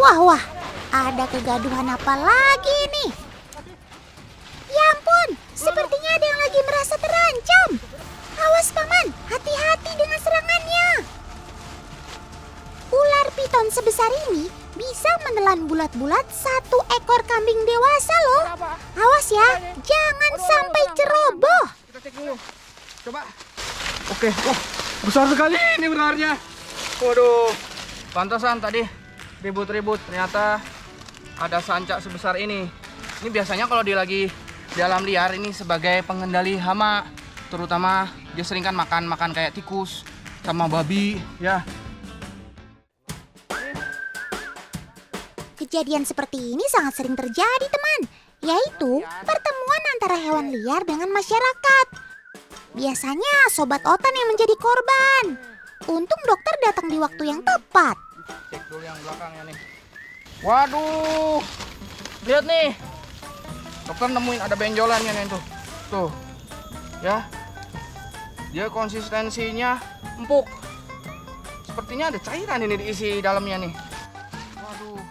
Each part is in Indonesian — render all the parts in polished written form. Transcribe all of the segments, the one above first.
Wah, ada kegaduhan apa lagi nih? Ya ampun, sepertinya ada yang lagi merasa terancam. Awas paman, hati-hati dengan serangannya. Ular piton sebesar ini bisa menelan bulat-bulat satu ekor kambing dewasa loh. Awas ya, jangan sampai ceroboh. Kita cek dulu. Coba. Oke, wah besar sekali ini ularnya. Waduh, pantasan tadi ribut-ribut. Ternyata ada sancak sebesar ini. Ini biasanya kalau dia lagi di alam liar ini sebagai pengendali hama. Terutama dia sering kan makan kayak tikus sama babi ya. Kejadian seperti ini sangat sering terjadi teman, yaitu pertemuan antara hewan liar dengan masyarakat. Biasanya sobat otan yang menjadi korban. Untung dokter datang di waktu yang tepat. Cek dulu yang belakangnya nih. Waduh, lihat nih. Dokter nemuin ada benjolannya nih tuh. Tuh, ya. Dia konsistensinya empuk. Sepertinya ada cairan ini diisi dalamnya nih. Waduh.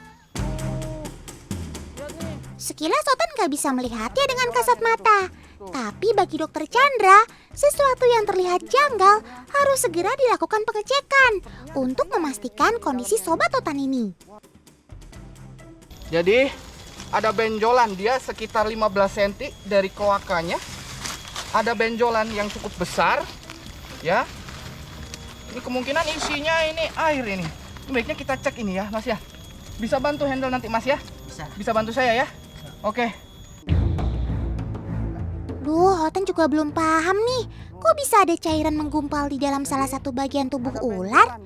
Sekilas otan gak bisa melihatnya dengan kasat mata. Tapi bagi dokter Chandra, sesuatu yang terlihat janggal harus segera dilakukan pengecekan untuk memastikan kondisi sobat otan ini. Jadi ada benjolan, dia sekitar 15 cm dari kloakanya. Ada benjolan yang cukup besar, ya. Ini kemungkinan isinya ini air ini. Ini baiknya kita cek ini ya, Mas ya. Bisa bantu handle nanti Mas ya? Bisa bantu saya ya? Oke. Duh, otan juga belum paham nih. Kok bisa ada cairan menggumpal di dalam salah satu bagian tubuh ular?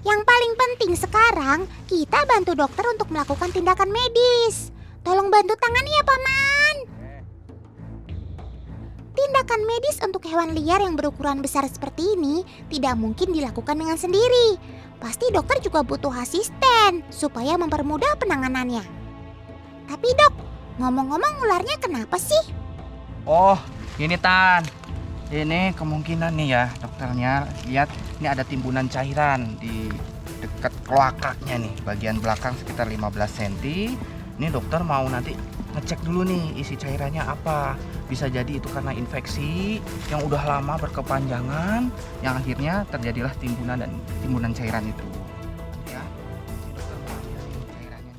Yang paling penting sekarang, kita bantu dokter untuk melakukan tindakan medis. Tolong bantu tangani ya, Paman. Tindakan medis untuk hewan liar yang berukuran besar seperti ini tidak mungkin dilakukan dengan sendiri. Pasti dokter juga butuh asisten supaya mempermudah penanganannya. Tapi dok, ngomong-ngomong ularnya kenapa sih? Oh, ini Tan. Ini kemungkinan nih ya, dokternya lihat ini ada timbunan cairan di dekat kloakanya nih, bagian belakang sekitar 15 cm. Ini dokter mau nanti ngecek dulu nih isi cairannya apa. Bisa jadi itu karena infeksi yang udah lama berkepanjangan, yang akhirnya terjadilah timbunan cairan itu. Ya, ini dokter mau lihat ini cairannya.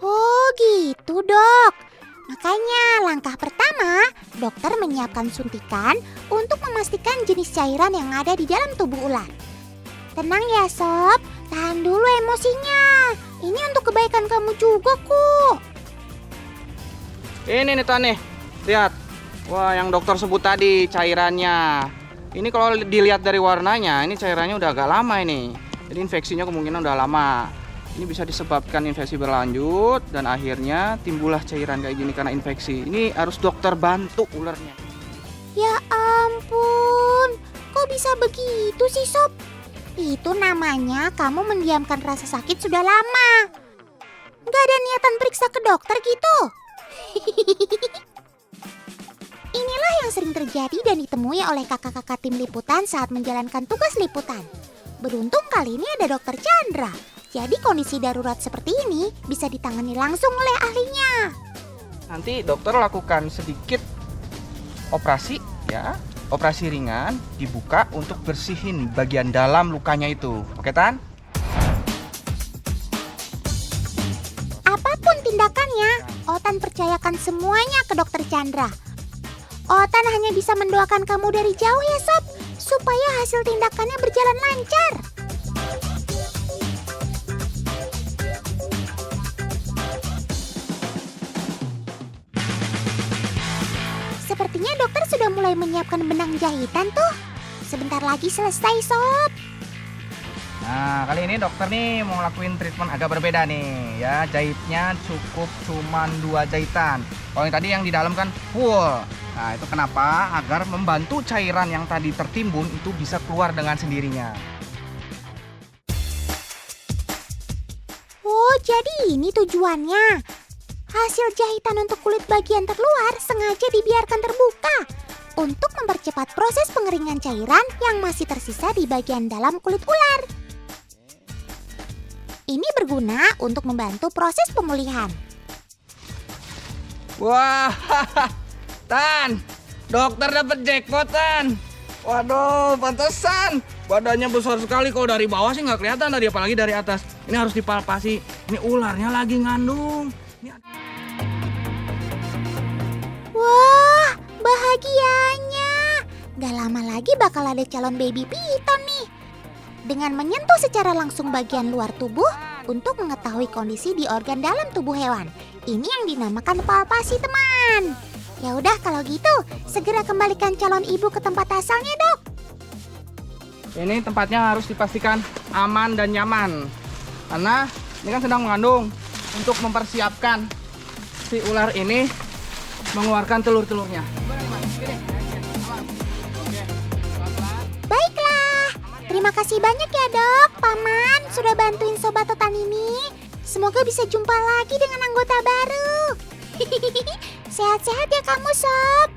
Oh gitu dok. Makanya langkah pertama, dokter menyiapkan suntikan untuk memastikan jenis cairan yang ada di dalam tubuh ular. Tenang ya sob, tahan dulu emosinya. Ini untuk kebaikan kamu juga kok. Ini nih Tan nih, lihat. Wah, yang dokter sebut tadi cairannya. Ini kalau dilihat dari warnanya, ini cairannya udah agak lama ini. Jadi infeksinya kemungkinan udah lama. Ini bisa disebabkan infeksi berlanjut dan akhirnya timbullah cairan kayak gini karena infeksi. Ini harus dokter bantu ularnya. Ya ampun, kok bisa begitu sih sob? Itu namanya kamu mendiamkan rasa sakit sudah lama. Gak ada niatan periksa ke dokter gitu. Inilah yang sering terjadi dan ditemui oleh kakak-kakak tim liputan saat menjalankan tugas liputan. Beruntung kali ini ada dokter Chandra. Jadi kondisi darurat seperti ini bisa ditangani langsung oleh ahlinya. Nanti dokter lakukan sedikit operasi ya, operasi ringan, dibuka untuk bersihin bagian dalam lukanya itu. Oke Tan? Apapun tindakannya, Otan percayakan semuanya ke dokter Chandra. Otan hanya bisa mendoakan kamu dari jauh ya sob, supaya hasil tindakannya berjalan lancar. Sepertinya dokter sudah mulai menyiapkan benang jahitan tuh. Sebentar lagi selesai sob. Nah, kali ini dokter nih mau ngelakuin treatment agak berbeda nih ya. Jahitnya cukup cuman 2 jahitan. Kalau yang tadi yang di dalam kan full. Nah, itu kenapa? Agar membantu cairan yang tadi tertimbun itu bisa keluar dengan sendirinya. Oh, jadi ini tujuannya. Hasil jahitan untuk kulit bagian terluar sengaja dibiarkan terbuka untuk mempercepat proses pengeringan cairan yang masih tersisa di bagian dalam kulit ular. Ini berguna untuk membantu proses pemulihan. Wah, Tan, dokter dapat jackpot, Tan. Waduh, pantesan badannya besar sekali. Kalau dari bawah sih nggak kelihatan tadi, apalagi dari atas. Ini harus dipalpasi. Ini ularnya lagi ngandung. Wah, bahagianya. Gak lama lagi bakal ada calon baby piton nih. Dengan menyentuh secara langsung bagian luar tubuh untuk mengetahui kondisi di organ dalam tubuh hewan. Ini yang dinamakan palpasi, teman. Ya udah kalau gitu, segera kembalikan calon ibu ke tempat asalnya, Dok. Ini tempatnya harus dipastikan aman dan nyaman. Karena ini kan sedang mengandung, untuk mempersiapkan si ular ini mengeluarkan telur-telurnya. Baiklah, terima kasih banyak ya, Dok, Paman, sudah bantuin Sobat Totan ini. Semoga bisa jumpa lagi dengan anggota baru. Sehat-sehat ya kamu, Sob.